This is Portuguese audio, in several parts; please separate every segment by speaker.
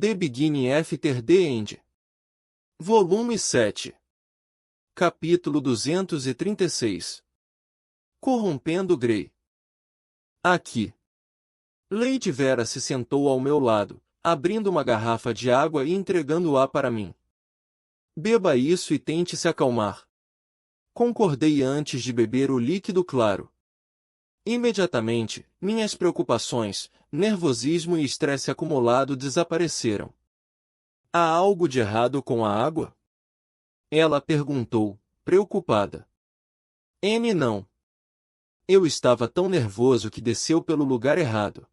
Speaker 1: The Beginning After the End. Volume 7. Capítulo 236. Corrompendo Grey. Aqui. Lady Vera se sentou ao meu lado, abrindo uma garrafa de água e entregando-a para mim. Beba isso e tente se acalmar. Concordei antes de beber o líquido claro. Imediatamente, minhas preocupações, nervosismo e estresse acumulado desapareceram. Há algo de errado com a água? Ela perguntou, preocupada. Não. Eu estava tão nervoso que desceu pelo lugar errado.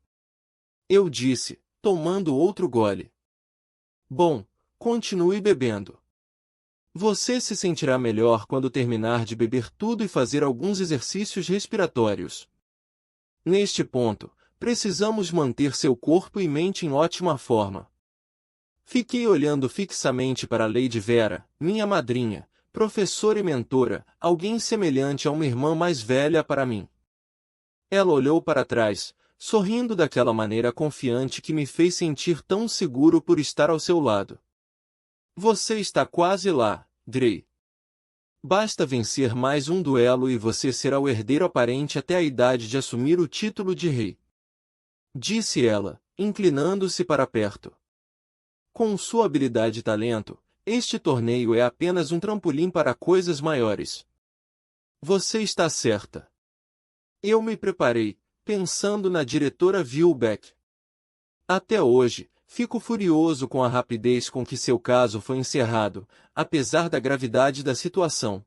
Speaker 1: Eu disse, tomando outro gole. Bom, continue bebendo. Você se sentirá melhor quando terminar de beber tudo e fazer alguns exercícios respiratórios. Neste ponto, precisamos manter seu corpo e mente em ótima forma. Fiquei olhando fixamente para Lady Vera, minha madrinha, professora e mentora, alguém semelhante a uma irmã mais velha para mim. Ela olhou para trás, sorrindo daquela maneira confiante que me fez sentir tão seguro por estar ao seu lado. Você está quase lá, Grey. Basta vencer mais um duelo e você será o herdeiro aparente até a idade de assumir o título de rei. Disse ela, inclinando-se para perto. Com sua habilidade e talento, este torneio é apenas um trampolim para coisas maiores. Você está certa. Eu me preparei, pensando na diretora Vilbeck. Até hoje, fico furioso com a rapidez com que seu caso foi encerrado, apesar da gravidade da situação.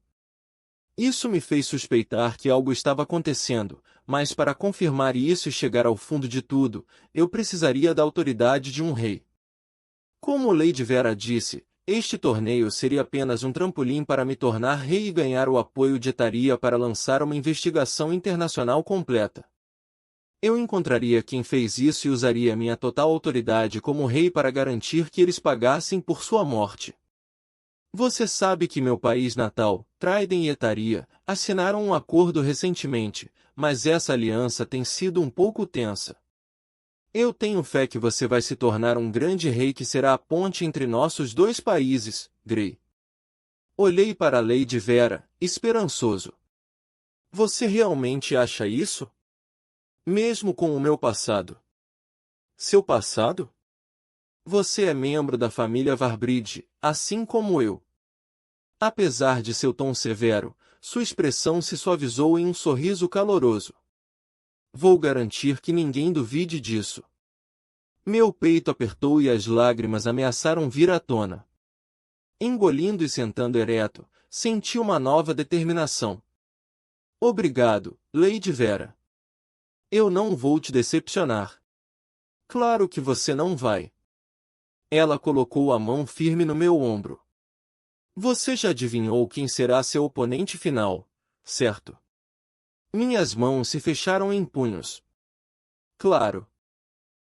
Speaker 1: Isso me fez suspeitar que algo estava acontecendo, mas para confirmar isso e chegar ao fundo de tudo, eu precisaria da autoridade de um rei. Como Lady Vera disse, este torneio seria apenas um trampolim para me tornar rei e ganhar o apoio de Etaria para lançar uma investigação internacional completa. Eu encontraria quem fez isso e usaria minha total autoridade como rei para garantir que eles pagassem por sua morte. Você sabe que meu país natal, Trident e Etaria, assinaram um acordo recentemente, mas essa aliança tem sido um pouco tensa. Eu tenho fé que você vai se tornar um grande rei que será a ponte entre nossos dois países, Grey. Olhei para Lady Vera, esperançoso. Você realmente acha isso? Mesmo com o meu passado. Seu passado? Você é membro da família Varbridge, assim como eu. Apesar de seu tom severo, sua expressão se suavizou em um sorriso caloroso. Vou garantir que ninguém duvide disso. Meu peito apertou e as lágrimas ameaçaram vir à tona. Engolindo e sentando ereto, senti uma nova determinação. Obrigado, Lady Vera. Eu não vou te decepcionar. Claro que você não vai. Ela colocou a mão firme no meu ombro. Você já adivinhou quem será seu oponente final, certo? Minhas mãos se fecharam em punhos. Claro.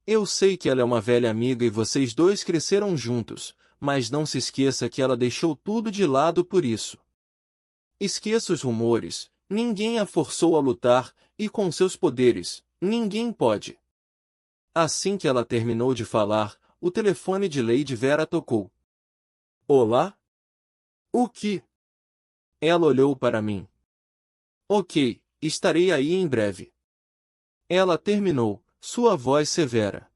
Speaker 1: Eu sei que ela é uma velha amiga e vocês dois cresceram juntos, mas não se esqueça que ela deixou tudo de lado por isso. Esqueça os rumores, ninguém a forçou a lutar, e com seus poderes, ninguém pode. Assim que ela terminou de falar, o telefone de Lady Vera tocou. Olá? O que? Ela olhou para mim. Ok, estarei aí em breve. Ela terminou, sua voz severa.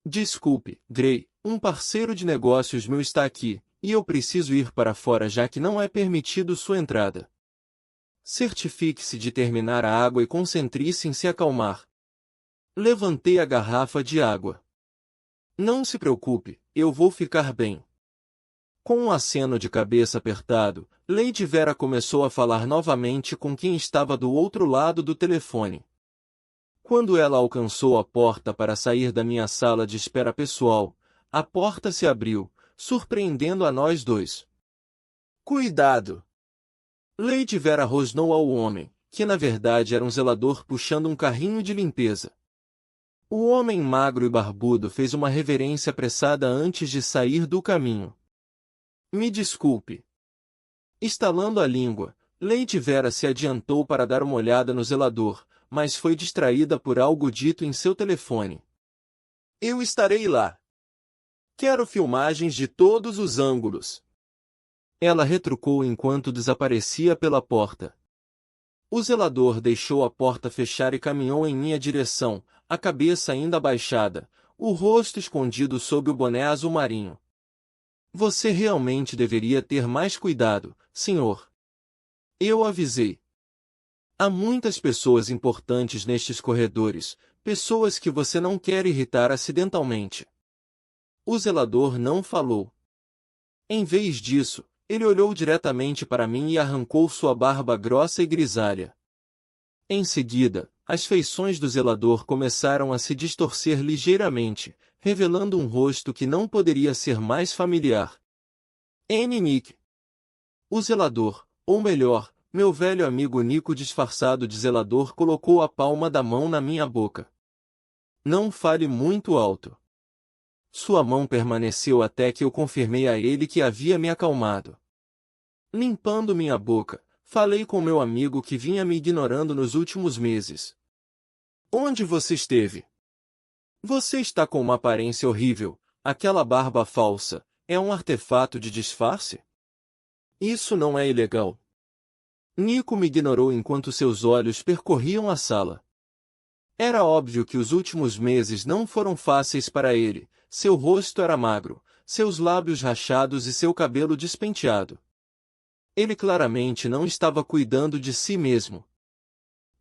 Speaker 1: Desculpe, Grey, um parceiro de negócios meu está aqui, e eu preciso ir para fora já que não é permitido sua entrada. Certifique-se de terminar a água e concentre-se em se acalmar. Levantei a garrafa de água. Não se preocupe, eu vou ficar bem. Com um aceno de cabeça apertado, Lady Vera começou a falar novamente com quem estava do outro lado do telefone. Quando ela alcançou a porta para sair da minha sala de espera pessoal, a porta se abriu, surpreendendo a nós dois. Cuidado! Lady Vera rosnou ao homem, que na verdade era um zelador puxando um carrinho de limpeza. O homem magro e barbudo fez uma reverência apressada antes de sair do caminho. Me desculpe. Estalando a língua, Lady Vera se adiantou para dar uma olhada no zelador, mas foi distraída por algo dito em seu telefone. Eu estarei lá. Quero filmagens de todos os ângulos. Ela retrucou enquanto desaparecia pela porta. O zelador deixou a porta fechar e caminhou em minha direção, a cabeça ainda abaixada, o rosto escondido sob o boné azul marinho. Você realmente deveria ter mais cuidado, senhor. Eu avisei. Há muitas pessoas importantes nestes corredores, pessoas que você não quer irritar acidentalmente. O zelador não falou. Em vez disso, ele olhou diretamente para mim e arrancou sua barba grossa e grisalha. Em seguida, as feições do zelador começaram a se distorcer ligeiramente, revelando um rosto que não poderia ser mais familiar. Nick. O zelador, ou melhor, meu velho amigo Nico disfarçado de zelador colocou a palma da mão na minha boca. Não fale muito alto. Sua mão permaneceu até que eu confirmei a ele que havia me acalmado. Limpando minha boca, falei com meu amigo que vinha me ignorando nos últimos meses. Onde você esteve? Você está com uma aparência horrível, aquela barba falsa, é um artefato de disfarce? Isso não é ilegal. Nico me ignorou enquanto seus olhos percorriam a sala. Era óbvio que os últimos meses não foram fáceis para ele, seu rosto era magro, seus lábios rachados e seu cabelo despenteado. Ele claramente não estava cuidando de si mesmo.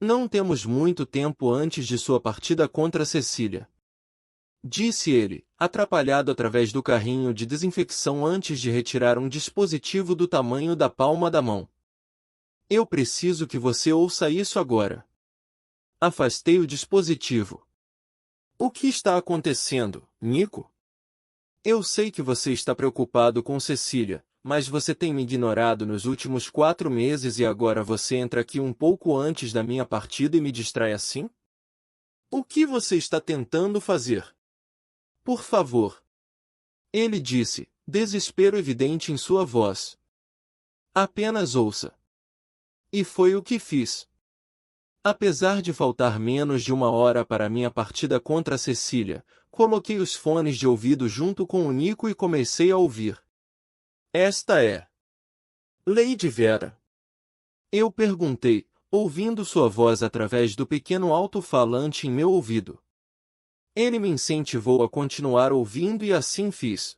Speaker 1: Não temos muito tempo antes de sua partida contra Cecília. Disse ele, atrapalhado através do carrinho de desinfecção antes de retirar um dispositivo do tamanho da palma da mão. Eu preciso que você ouça isso agora. Afastei o dispositivo. O que está acontecendo, Nico? Eu sei que você está preocupado com Cecília, mas você tem me ignorado nos últimos 4 meses e agora você entra aqui um pouco antes da minha partida e me distrai assim? O que você está tentando fazer? Por favor. Ele disse, desespero evidente em sua voz. Apenas ouça. E foi o que fiz. Apesar de faltar menos de 1 hora para minha partida contra Cecília, coloquei os fones de ouvido junto com o Nico e comecei a ouvir. Esta é Lady Vera. Eu perguntei, ouvindo sua voz através do pequeno alto-falante em meu ouvido. Ele me incentivou a continuar ouvindo e assim fiz.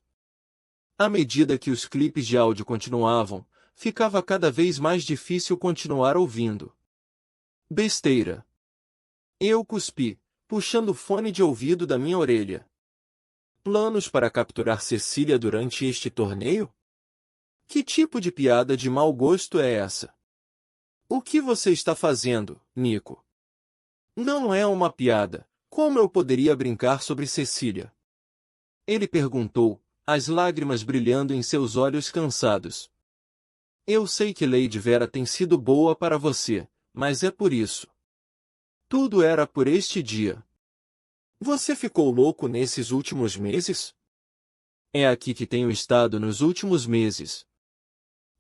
Speaker 1: À medida que os clipes de áudio continuavam, ficava cada vez mais difícil continuar ouvindo. Besteira. Eu cuspi, puxando o fone de ouvido da minha orelha. Planos para capturar Cecília durante este torneio? Que tipo de piada de mau gosto é essa? O que você está fazendo, Nico? Não é uma piada. Como eu poderia brincar sobre Cecília? Ele perguntou, as lágrimas brilhando em seus olhos cansados. Eu sei que Lady Vera tem sido boa para você, mas é por isso. Tudo era por este dia. Você ficou louco nesses últimos meses? É aqui que tenho estado nos últimos meses.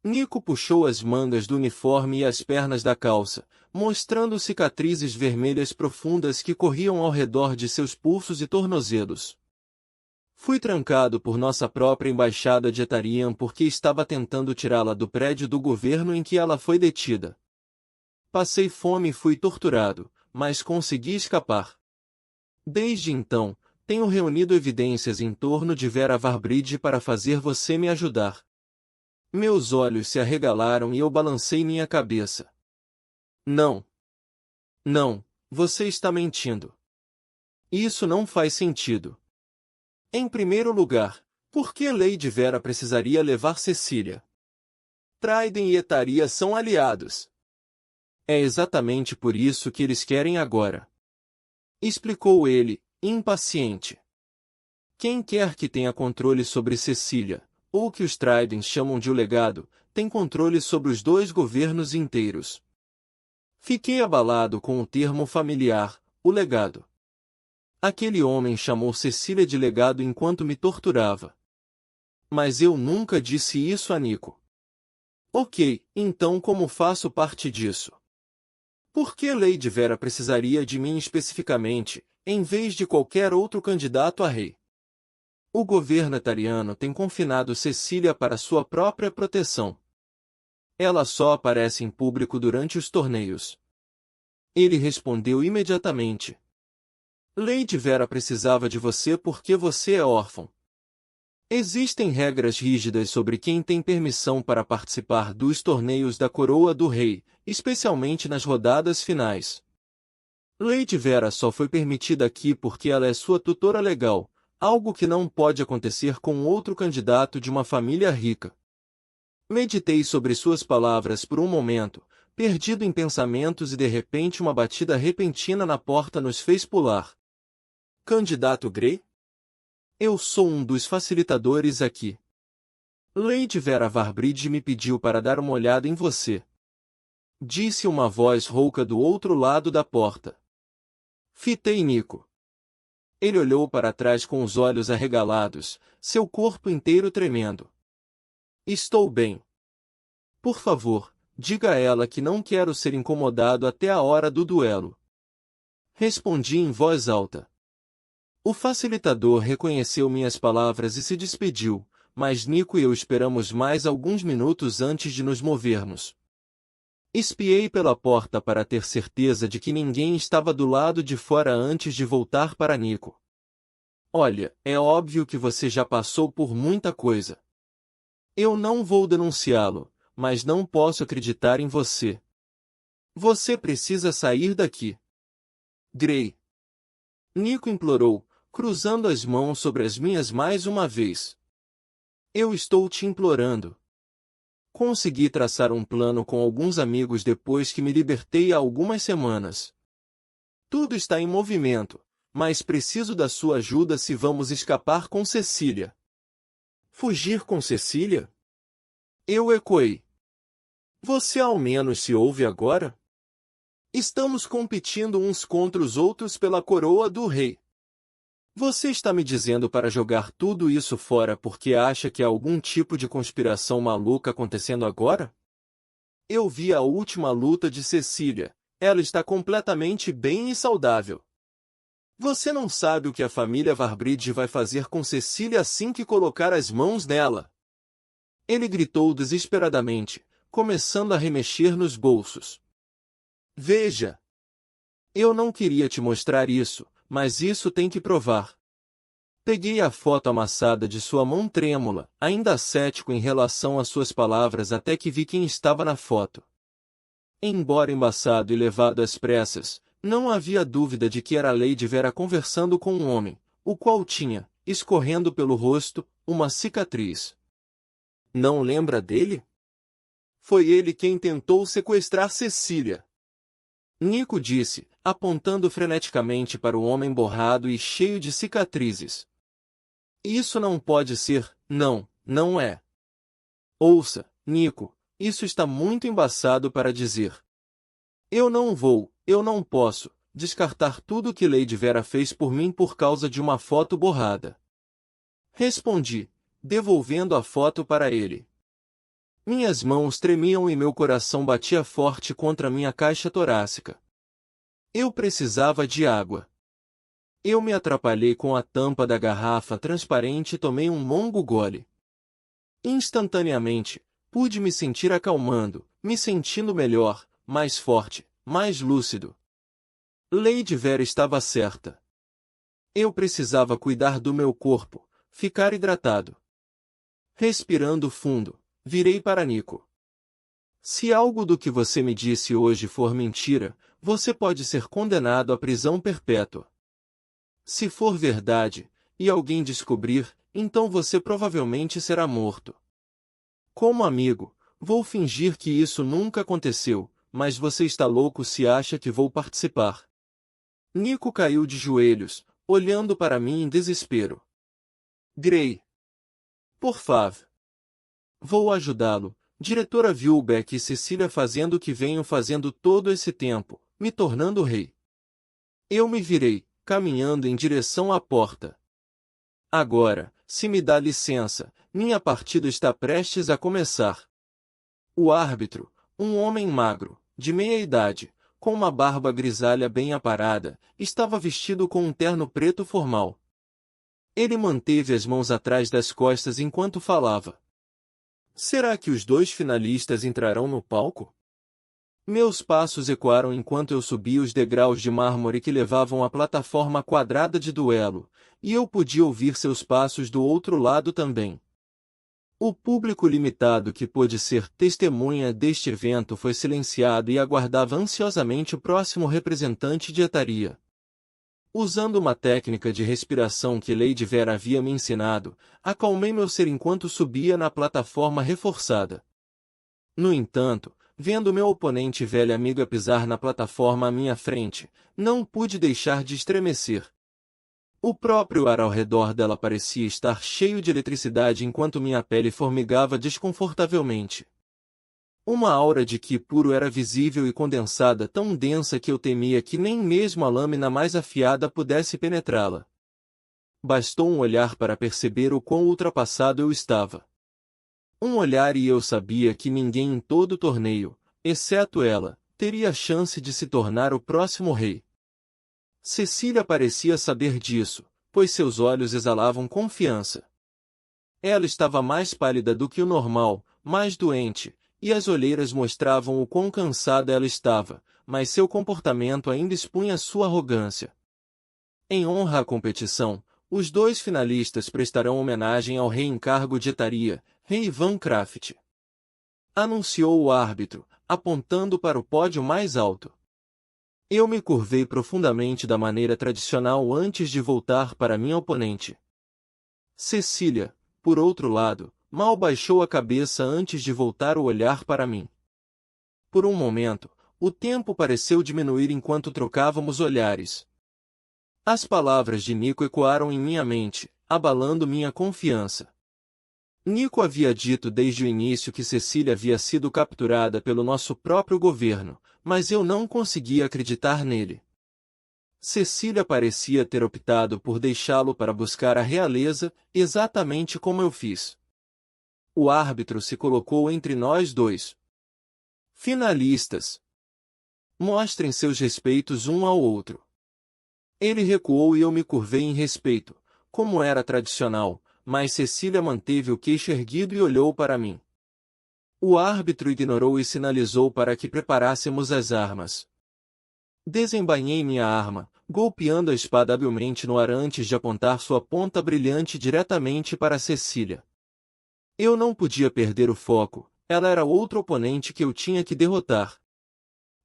Speaker 1: Nico puxou as mangas do uniforme e as pernas da calça, mostrando cicatrizes vermelhas profundas que corriam ao redor de seus pulsos e tornozelos. Fui trancado por nossa própria embaixada de Etarian porque estava tentando tirá-la do prédio do governo em que ela foi detida. Passei fome e fui torturado, mas consegui escapar. Desde então, tenho reunido evidências em torno de Vera Varbridge para fazer você me ajudar. Meus olhos se arregalaram e eu balancei minha cabeça. Não. Não, você está mentindo. Isso não faz sentido. Em primeiro lugar, por que Lady Vera precisaria levar Cecília? Trident e Etaria são aliados. É exatamente por isso que eles querem agora. Explicou ele, impaciente. Quem quer que tenha controle sobre Cecília, ou que os Tridents chamam de o legado, tem controle sobre os 2 governos inteiros. Fiquei abalado com o termo familiar, o legado. Aquele homem chamou Cecília de legado enquanto me torturava. Mas eu nunca disse isso a Nico. Ok, então como faço parte disso? Por que Lady Vera precisaria de mim especificamente, em vez de qualquer outro candidato a rei? O governo etariano tem confinado Cecília para sua própria proteção. Ela só aparece em público durante os torneios. Ele respondeu imediatamente. Lady Vera precisava de você porque você é órfão. Existem regras rígidas sobre quem tem permissão para participar dos torneios da Coroa do Rei, especialmente nas rodadas finais. Lady Vera só foi permitida aqui porque ela é sua tutora legal, algo que não pode acontecer com outro candidato de uma família rica. Meditei sobre suas palavras por um momento, perdido em pensamentos, e de repente uma batida repentina na porta nos fez pular. Candidato Grey? Eu sou um dos facilitadores aqui. Lady Vera Varbridge me pediu para dar uma olhada em você. Disse uma voz rouca do outro lado da porta. Fitei Nico. Ele olhou para trás com os olhos arregalados, seu corpo inteiro tremendo. Estou bem. Por favor, diga a ela que não quero ser incomodado até a hora do duelo. Respondi em voz alta. O facilitador reconheceu minhas palavras e se despediu, mas Nico e eu esperamos mais alguns minutos antes de nos movermos. Espiei pela porta para ter certeza de que ninguém estava do lado de fora antes de voltar para Nico. Olha, é óbvio que você já passou por muita coisa. Eu não vou denunciá-lo, mas não posso acreditar em você. Você precisa sair daqui. Grey. Nico implorou, cruzando as mãos sobre as minhas mais uma vez. Eu estou te implorando. Consegui traçar um plano com alguns amigos depois que me libertei há algumas semanas. Tudo está em movimento, mas preciso da sua ajuda se vamos escapar com Cecília. Fugir com Cecília? Eu ecoei. Você ao menos se ouve agora? Estamos competindo uns contra os outros pela coroa do rei. Você está me dizendo para jogar tudo isso fora porque acha que há algum tipo de conspiração maluca acontecendo agora? Eu vi a última luta de Cecília. Ela está completamente bem e saudável. Você não sabe o que a família Varbridge vai fazer com Cecília assim que colocar as mãos nela. Ele gritou desesperadamente, começando a remexer nos bolsos. Veja! Eu não queria te mostrar isso, mas isso tem que provar. Peguei a foto amassada de sua mão trêmula, ainda cético em relação às suas palavras até que vi quem estava na foto. Embora embaçado e levado às pressas, não havia dúvida de que era Lady Vera conversando com um homem, o qual tinha, escorrendo pelo rosto, uma cicatriz. Não lembra dele? Foi ele quem tentou sequestrar Cecília. Nico disse, apontando freneticamente para o homem borrado e cheio de cicatrizes. Isso não pode ser, não, não é. Ouça, Nico, isso está muito embaçado para dizer. Eu não posso, descartar tudo que Lady Vera fez por mim por causa de uma foto borrada. Respondi, devolvendo a foto para ele. Minhas mãos tremiam e meu coração batia forte contra minha caixa torácica. Eu precisava de água. Eu me atrapalhei com a tampa da garrafa transparente e tomei um longo gole. Instantaneamente, pude me sentir acalmando, me sentindo melhor, mais forte, mais lúcido. Lady Vera estava certa. Eu precisava cuidar do meu corpo, ficar hidratado. Respirando fundo, virei para Nico. Se algo do que você me disse hoje for mentira, você pode ser condenado à prisão perpétua. Se for verdade, e alguém descobrir, então você provavelmente será morto. Como amigo, vou fingir que isso nunca aconteceu, mas você está louco se acha que vou participar. Nico caiu de joelhos, olhando para mim em desespero. Grey. Por favor. Vou ajudá-lo, diretora Vilbeck e Cecília fazendo o que venho fazendo todo esse tempo, me tornando rei. Eu me virei, caminhando em direção à porta. Agora, se me dá licença, minha partida está prestes a começar. O árbitro, um homem magro, de meia idade, com uma barba grisalha bem aparada, estava vestido com um terno preto formal. Ele manteve as mãos atrás das costas enquanto falava. Será que os dois finalistas entrarão no palco? Meus passos ecoaram enquanto eu subia os degraus de mármore que levavam à plataforma quadrada de duelo, e eu podia ouvir seus passos do outro lado também. O público limitado que pôde ser testemunha deste evento foi silenciado e aguardava ansiosamente o próximo representante de etaria. Usando uma técnica de respiração que Lady Vera havia me ensinado, acalmei meu ser enquanto subia na plataforma reforçada. No entanto, vendo meu oponente e velha amiga pisar na plataforma à minha frente, não pude deixar de estremecer. O próprio ar ao redor dela parecia estar cheio de eletricidade enquanto minha pele formigava desconfortavelmente. Uma aura de Ki puro era visível e condensada, tão densa que eu temia que nem mesmo a lâmina mais afiada pudesse penetrá-la. Bastou um olhar para perceber o quão ultrapassado eu estava. Um olhar e eu sabia que ninguém em todo o torneio, exceto ela, teria a chance de se tornar o próximo rei. Cecília parecia saber disso, pois seus olhos exalavam confiança. Ela estava mais pálida do que o normal, mais doente, e as olheiras mostravam o quão cansada ela estava, mas seu comportamento ainda expunha sua arrogância. Em honra à competição, os dois finalistas prestarão homenagem ao rei em cargo de etaria, Rei Van Craft. Anunciou o árbitro, apontando para o pódio mais alto. Eu me curvei profundamente da maneira tradicional antes de voltar para minha oponente. Cecília, por outro lado, mal baixou a cabeça antes de voltar o olhar para mim. Por um momento, o tempo pareceu diminuir enquanto trocávamos olhares. As palavras de Nico ecoaram em minha mente, abalando minha confiança. Nico havia dito desde o início que Cecília havia sido capturada pelo nosso próprio governo, mas eu não conseguia acreditar nele. Cecília parecia ter optado por deixá-lo para buscar a realeza, exatamente como eu fiz. O árbitro se colocou entre nós dois. Finalistas. Mostrem seus respeitos um ao outro. Ele recuou e eu me curvei em respeito, como era tradicional, mas Cecília manteve o queixo erguido e olhou para mim. O árbitro ignorou e sinalizou para que preparássemos as armas. Desembainhei minha arma, golpeando a espada habilmente no ar antes de apontar sua ponta brilhante diretamente para Cecília. Eu não podia perder o foco, ela era outro oponente que eu tinha que derrotar.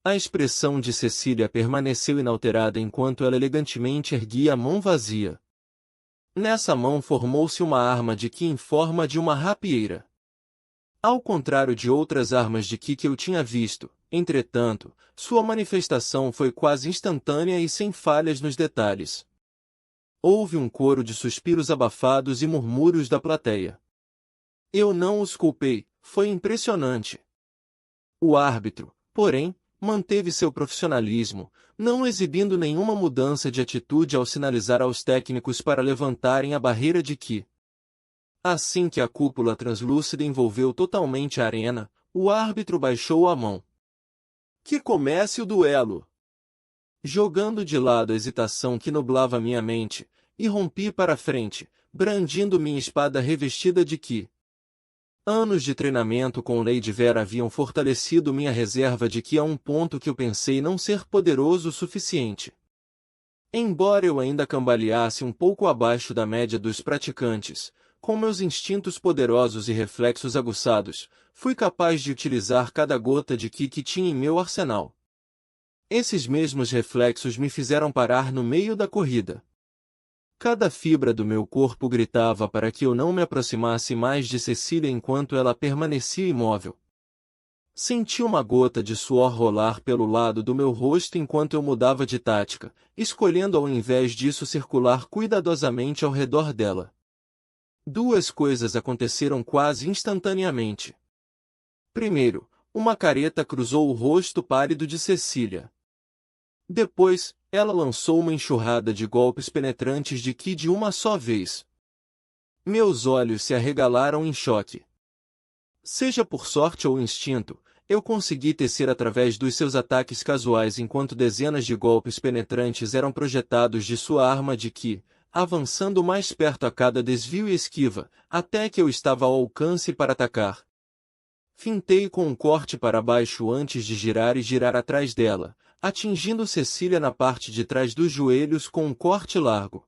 Speaker 1: A expressão de Cecília permaneceu inalterada enquanto ela elegantemente erguia a mão vazia. Nessa mão formou-se uma arma de Ki em forma de uma rapieira. Ao contrário de outras armas de Ki que eu tinha visto, entretanto, sua manifestação foi quase instantânea e sem falhas nos detalhes. Houve um coro de suspiros abafados e murmúrios da plateia. Eu não os culpei, foi impressionante. O árbitro, porém, manteve seu profissionalismo, não exibindo nenhuma mudança de atitude ao sinalizar aos técnicos para levantarem a barreira de Ki. Assim que a cúpula translúcida envolveu totalmente a arena, o árbitro baixou a mão. Que comece o duelo! Jogando de lado a hesitação que nublava minha mente, irrompi para a frente, brandindo minha espada revestida de Ki. Anos de treinamento com Lady Vera haviam fortalecido minha reserva de Ki a um ponto que eu pensei não ser poderoso o suficiente. Embora eu ainda cambaleasse um pouco abaixo da média dos praticantes, com meus instintos poderosos e reflexos aguçados, fui capaz de utilizar cada gota de Ki que tinha em meu arsenal. Esses mesmos reflexos me fizeram parar no meio da corrida. Cada fibra do meu corpo gritava para que eu não me aproximasse mais de Cecília enquanto ela permanecia imóvel. Senti uma gota de suor rolar pelo lado do meu rosto enquanto eu mudava de tática, escolhendo ao invés disso circular cuidadosamente ao redor dela. Duas coisas aconteceram quase instantaneamente. Primeiro, uma careta cruzou o rosto pálido de Cecília. Depois, ela lançou uma enxurrada de golpes penetrantes de Ki de uma só vez. Meus olhos se arregalaram em choque. Seja por sorte ou instinto, eu consegui tecer através dos seus ataques casuais enquanto dezenas de golpes penetrantes eram projetados de sua arma de Ki, avançando mais perto a cada desvio e esquiva, até que eu estava ao alcance para atacar. Fintei com um corte para baixo antes de girar e girar atrás dela, atingindo Cecília na parte de trás dos joelhos com um corte largo.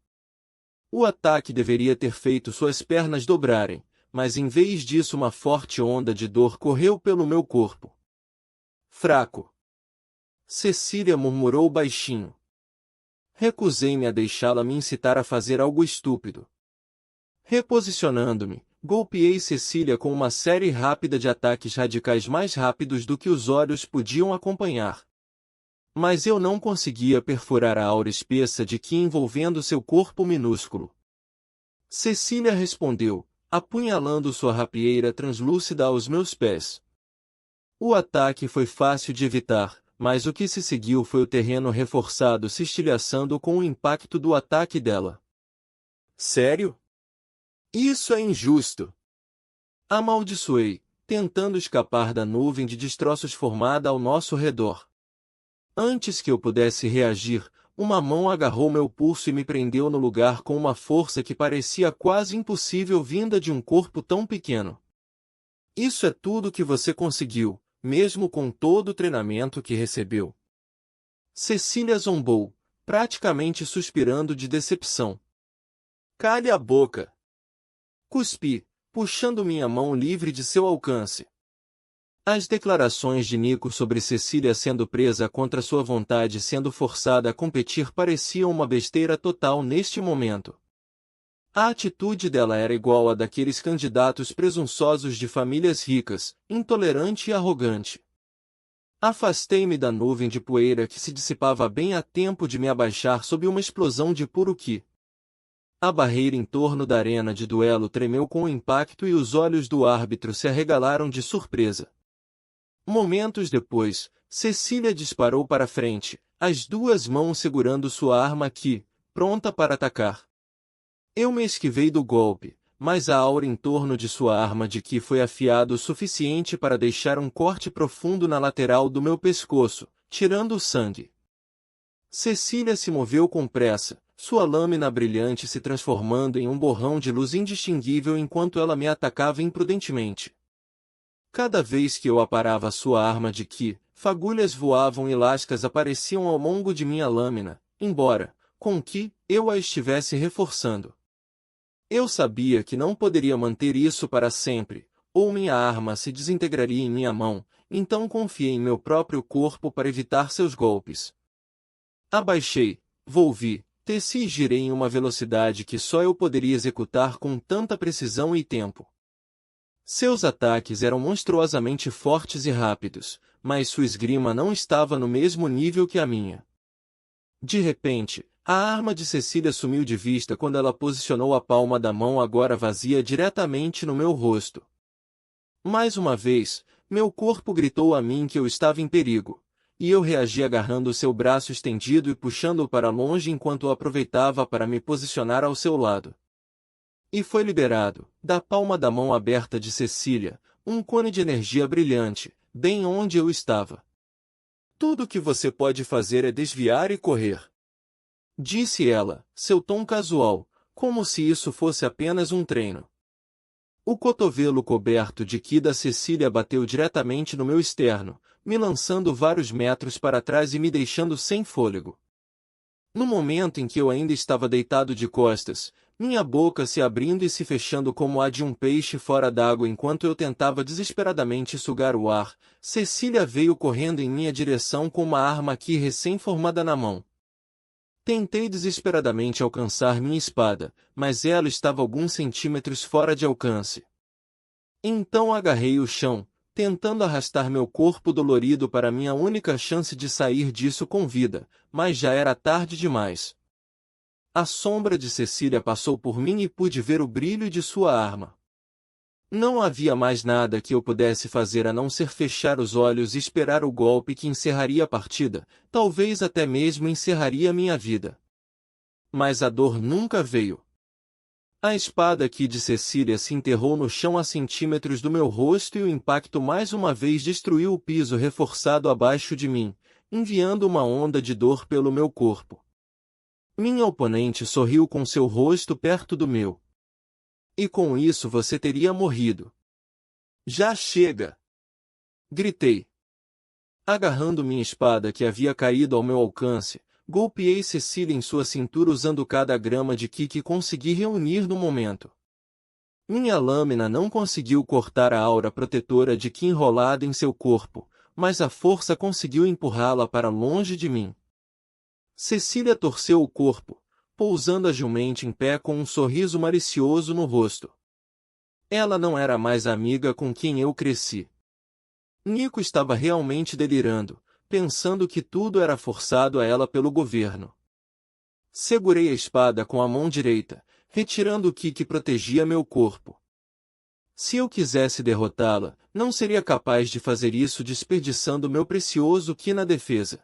Speaker 1: O ataque deveria ter feito suas pernas dobrarem, mas em vez disso uma forte onda de dor correu pelo meu corpo. Fraco. Cecília murmurou baixinho. Recusei-me a deixá-la me incitar a fazer algo estúpido. Reposicionando-me, golpeei Cecília com uma série rápida de ataques radicais mais rápidos do que os olhos podiam acompanhar. Mas eu não conseguia perfurar a aura espessa de Ki envolvendo seu corpo minúsculo. Cecília respondeu, apunhalando sua rapieira translúcida aos meus pés. O ataque foi fácil de evitar, mas o que se seguiu foi o terreno reforçado se estilhaçando com o impacto do ataque dela. Sério? Isso é injusto! Amaldiçoei, tentando escapar da nuvem de destroços formada ao nosso redor. Antes que eu pudesse reagir, uma mão agarrou meu pulso e me prendeu no lugar com uma força que parecia quase impossível vinda de um corpo tão pequeno. Isso é tudo que você conseguiu, mesmo com todo o treinamento que recebeu. Cecília zombou, praticamente suspirando de decepção. Cale a boca! Cuspi, puxando minha mão livre de seu alcance. As declarações de Nico sobre Cecília sendo presa contra sua vontade e sendo forçada a competir pareciam uma besteira total neste momento. A atitude dela era igual à daqueles candidatos presunçosos de famílias ricas, intolerante e arrogante. Afastei-me da nuvem de poeira que se dissipava bem a tempo de me abaixar sob uma explosão de puro Ki. A barreira em torno da arena de duelo tremeu com o impacto e os olhos do árbitro se arregalaram de surpresa. Momentos depois, Cecília disparou para frente, as duas mãos segurando sua arma Ki, pronta para atacar. Eu me esquivei do golpe, mas a aura em torno de sua arma de Ki foi afiada o suficiente para deixar um corte profundo na lateral do meu pescoço, tirando o sangue. Cecília se moveu com pressa, sua lâmina brilhante se transformando em um borrão de luz indistinguível enquanto ela me atacava imprudentemente. Cada vez que eu aparava sua arma de Ki, fagulhas voavam e lascas apareciam ao longo de minha lâmina, embora, com Ki, eu a estivesse reforçando. Eu sabia que não poderia manter isso para sempre, ou minha arma se desintegraria em minha mão, então confiei em meu próprio corpo para evitar seus golpes. Abaixei, volvi, teci e girei em uma velocidade que só eu poderia executar com tanta precisão e tempo. Seus ataques eram monstruosamente fortes e rápidos, mas sua esgrima não estava no mesmo nível que a minha. De repente, a arma de Cecília sumiu de vista quando ela posicionou a palma da mão agora vazia diretamente no meu rosto. Mais uma vez, meu corpo gritou a mim que eu estava em perigo, e eu reagi agarrando seu braço estendido e puxando-o para longe enquanto o aproveitava para me posicionar ao seu lado. E foi liberado, da palma da mão aberta de Cecília, um cone de energia brilhante, bem onde eu estava. Tudo o que você pode fazer é desviar e correr. Disse ela, seu tom casual, como se isso fosse apenas um treino. O cotovelo coberto de Ki da Cecília bateu diretamente no meu externo, me lançando vários metros para trás e me deixando sem fôlego. No momento em que eu ainda estava deitado de costas, minha boca se abrindo e se fechando como a de um peixe fora d'água enquanto eu tentava desesperadamente sugar o ar, Cecília veio correndo em minha direção com uma arma Ki recém-formada na mão. Tentei desesperadamente alcançar minha espada, mas ela estava alguns centímetros fora de alcance. Então agarrei o chão, tentando arrastar meu corpo dolorido para minha única chance de sair disso com vida, mas já era tarde demais. A sombra de Cecília passou por mim e pude ver o brilho de sua arma. Não havia mais nada que eu pudesse fazer a não ser fechar os olhos e esperar o golpe que encerraria a partida, talvez até mesmo encerraria minha vida. Mas a dor nunca veio. A espada Ki de Cecília se enterrou no chão a centímetros do meu rosto e o impacto mais uma vez destruiu o piso reforçado abaixo de mim, enviando uma onda de dor pelo meu corpo. Minha oponente sorriu com seu rosto perto do meu. E com isso você teria morrido. Já chega! Gritei. Agarrando minha espada que havia caído ao meu alcance, golpeei Cecília em sua cintura usando cada grama de ki que consegui reunir no momento. Minha lâmina não conseguiu cortar a aura protetora de ki enrolada em seu corpo, mas a força conseguiu empurrá-la para longe de mim. Cecília torceu o corpo, pousando agilmente em pé com um sorriso malicioso no rosto. Ela não era mais a amiga com quem eu cresci. Nico estava realmente delirando, pensando que tudo era forçado a ela pelo governo. Segurei a espada com a mão direita, retirando o ki que protegia meu corpo. Se eu quisesse derrotá-la, não seria capaz de fazer isso desperdiçando meu precioso ki na defesa.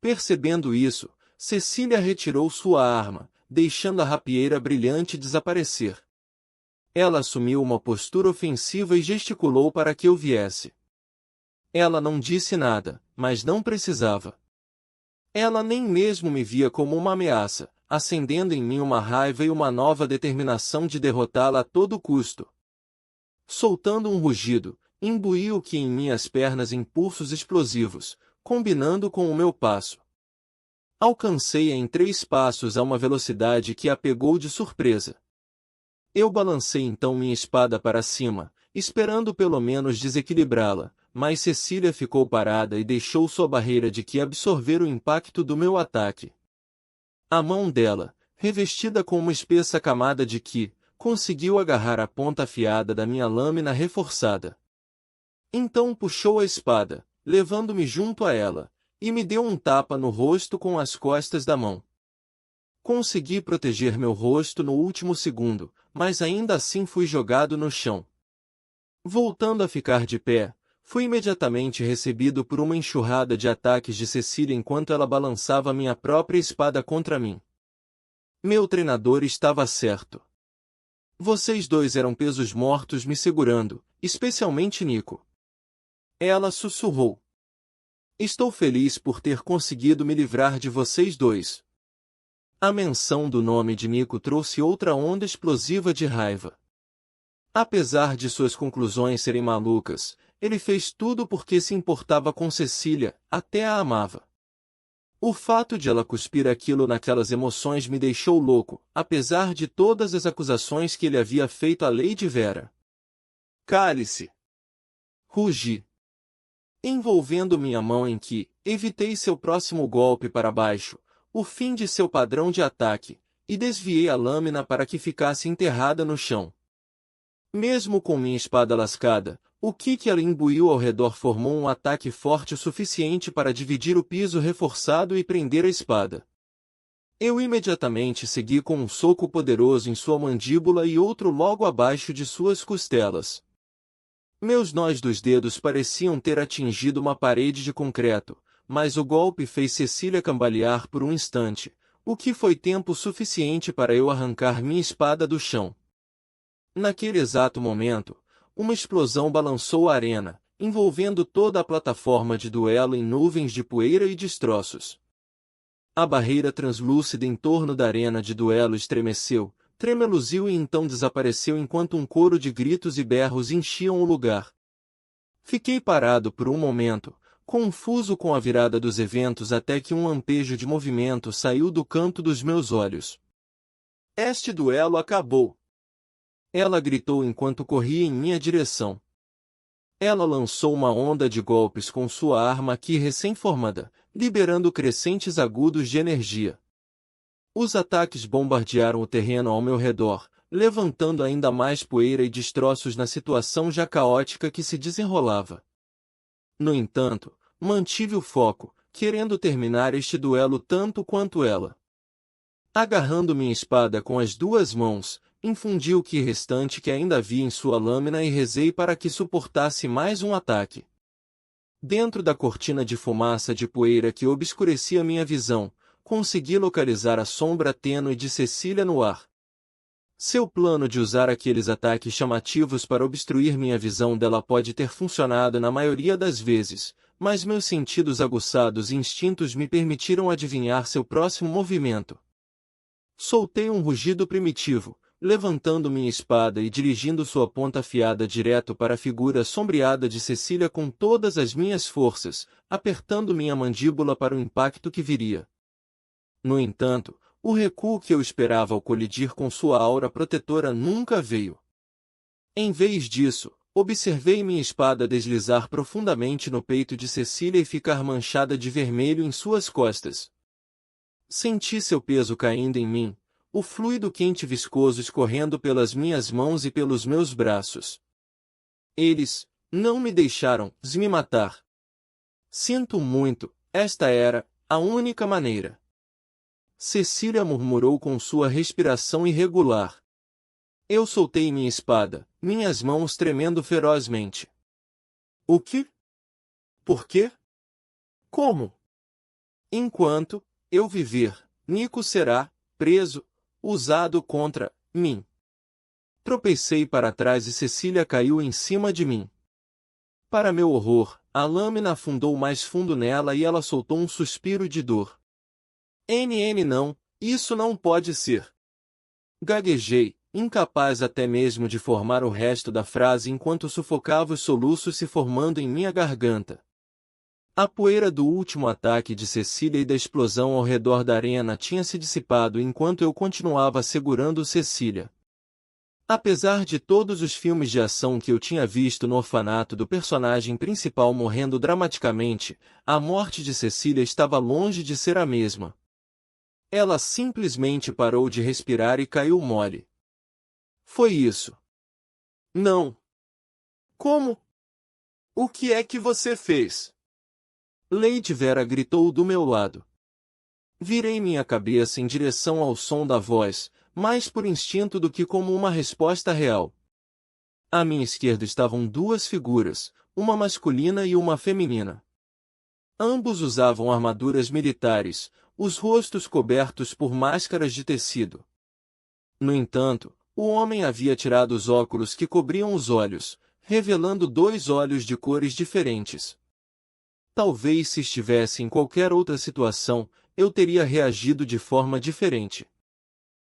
Speaker 1: Percebendo isso, Cecília retirou sua arma, deixando a rapieira brilhante desaparecer. Ela assumiu uma postura ofensiva e gesticulou para que eu viesse. Ela não disse nada, mas não precisava. Ela nem mesmo me via como uma ameaça, acendendo em mim uma raiva e uma nova determinação de derrotá-la a todo custo. Soltando um rugido, imbuí o ki em minhas pernas em pulsos explosivos, combinando com o meu passo. Alcancei-a em 3 passos a uma velocidade que a pegou de surpresa. Eu balancei então minha espada para cima, esperando pelo menos desequilibrá-la, mas Cecília ficou parada e deixou sua barreira de ki absorver o impacto do meu ataque. A mão dela, revestida com uma espessa camada de ki, conseguiu agarrar a ponta afiada da minha lâmina reforçada. Então puxou a espada, levando-me junto a ela, e me deu um tapa no rosto com as costas da mão. Consegui proteger meu rosto no último segundo, mas ainda assim fui jogado no chão. Voltando a ficar de pé, fui imediatamente recebido por uma enxurrada de ataques de Cecília enquanto ela balançava minha própria espada contra mim. Meu treinador estava certo. Vocês dois eram pesos mortos me segurando, especialmente Nico. Ela sussurrou. Estou feliz por ter conseguido me livrar de vocês dois. A menção do nome de Nico trouxe outra onda explosiva de raiva. Apesar de suas conclusões serem malucas, ele fez tudo porque se importava com Cecília, até a amava. O fato de ela cuspir aquilo naquelas emoções me deixou louco, apesar de todas as acusações que ele havia feito a Lady Vera. Cale-se! Rugi. Envolvendo minha mão em ki, evitei seu próximo golpe para baixo, o fim de seu padrão de ataque, e desviei a lâmina para que ficasse enterrada no chão. Mesmo com minha espada lascada, o ki que ela imbuiu ao redor formou um ataque forte o suficiente para dividir o piso reforçado e prender a espada. Eu imediatamente segui com um soco poderoso em sua mandíbula e outro logo abaixo de suas costelas. Meus nós dos dedos pareciam ter atingido uma parede de concreto, mas o golpe fez Cecília cambalear por um instante, o que foi tempo suficiente para eu arrancar minha espada do chão. Naquele exato momento, uma explosão balançou a arena, envolvendo toda a plataforma de duelo em nuvens de poeira e destroços. A barreira translúcida em torno da arena de duelo estremeceu, tremeluziu e então desapareceu enquanto um coro de gritos e berros enchiam o lugar. Fiquei parado por um momento, confuso com a virada dos eventos até que um lampejo de movimento saiu do canto dos meus olhos. Este duelo acabou! Ela gritou enquanto corria em minha direção. Ela lançou uma onda de golpes com sua arma ki recém-formada, liberando crescentes agudos de energia. Os ataques bombardearam o terreno ao meu redor, levantando ainda mais poeira e destroços na situação já caótica que se desenrolava. No entanto, mantive o foco, querendo terminar este duelo tanto quanto ela. Agarrando minha espada com as 2 mãos, infundi o ki restante que ainda havia em sua lâmina e rezei para que suportasse mais um ataque. Dentro da cortina de fumaça de poeira que obscurecia minha visão, consegui localizar a sombra tênue de Cecília no ar. Seu plano de usar aqueles ataques chamativos para obstruir minha visão dela pode ter funcionado na maioria das vezes, mas meus sentidos aguçados e instintos me permitiram adivinhar seu próximo movimento. Soltei um rugido primitivo, levantando minha espada e dirigindo sua ponta afiada direto para a figura sombreada de Cecília com todas as minhas forças, apertando minha mandíbula para o impacto que viria. No entanto, o recuo que eu esperava ao colidir com sua aura protetora nunca veio. Em vez disso, observei minha espada deslizar profundamente no peito de Cecília e ficar manchada de vermelho em suas costas. Senti seu peso caindo em mim, o fluido quente e viscoso escorrendo pelas minhas mãos e pelos meus braços. Eles não me deixaram me matar. Sinto muito, esta era a única maneira. Cecília murmurou com sua respiração irregular. Eu soltei minha espada, minhas mãos tremendo ferozmente. O que? Por quê? Como? Enquanto eu viver, Nico será preso, usado contra mim. Tropecei para trás e Cecília caiu em cima de mim. Para meu horror, a lâmina afundou mais fundo nela e ela soltou um suspiro de dor. Não, isso não pode ser. Gaguejei, incapaz até mesmo de formar o resto da frase enquanto sufocava os soluços se formando em minha garganta. A poeira do último ataque de Cecília e da explosão ao redor da arena tinha se dissipado enquanto eu continuava segurando Cecília. Apesar de todos os filmes de ação que eu tinha visto no orfanato do personagem principal morrendo dramaticamente, a morte de Cecília estava longe de ser a mesma. Ela simplesmente parou de respirar e caiu mole. Foi isso. Não. Como? O que é que você fez? Lady Vera gritou do meu lado. Virei minha cabeça em direção ao som da voz, mais por instinto do que como uma resposta real. À minha esquerda estavam duas figuras, uma masculina e uma feminina. Ambos usavam armaduras militares, os rostos cobertos por máscaras de tecido. No entanto, o homem havia tirado os óculos que cobriam os olhos, revelando dois olhos de cores diferentes. Talvez se estivesse em qualquer outra situação, eu teria reagido de forma diferente.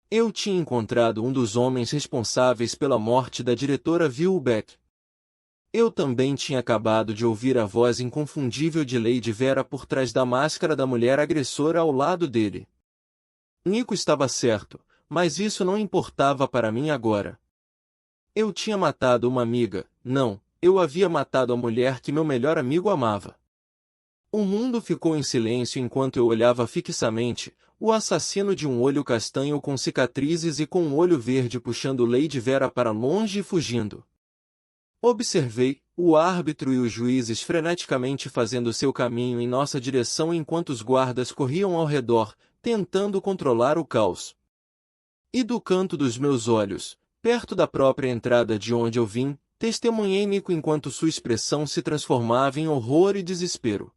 Speaker 1: Eu tinha encontrado um dos homens responsáveis pela morte da diretora Vilbeck. Eu também tinha acabado de ouvir a voz inconfundível de Lady Vera por trás da máscara da mulher agressora ao lado dele. Nico estava certo, mas isso não importava para mim agora. Eu tinha matado uma amiga, não, eu havia matado a mulher que meu melhor amigo amava. O mundo ficou em silêncio enquanto eu olhava fixamente, o assassino de um olho castanho com cicatrizes e com um olho verde puxando Lady Vera para longe e fugindo. Observei o árbitro e os juízes freneticamente fazendo seu caminho em nossa direção enquanto os guardas corriam ao redor, tentando controlar o caos. E do canto dos meus olhos, perto da própria entrada de onde eu vim, testemunhei Nico enquanto sua expressão se transformava em horror e desespero.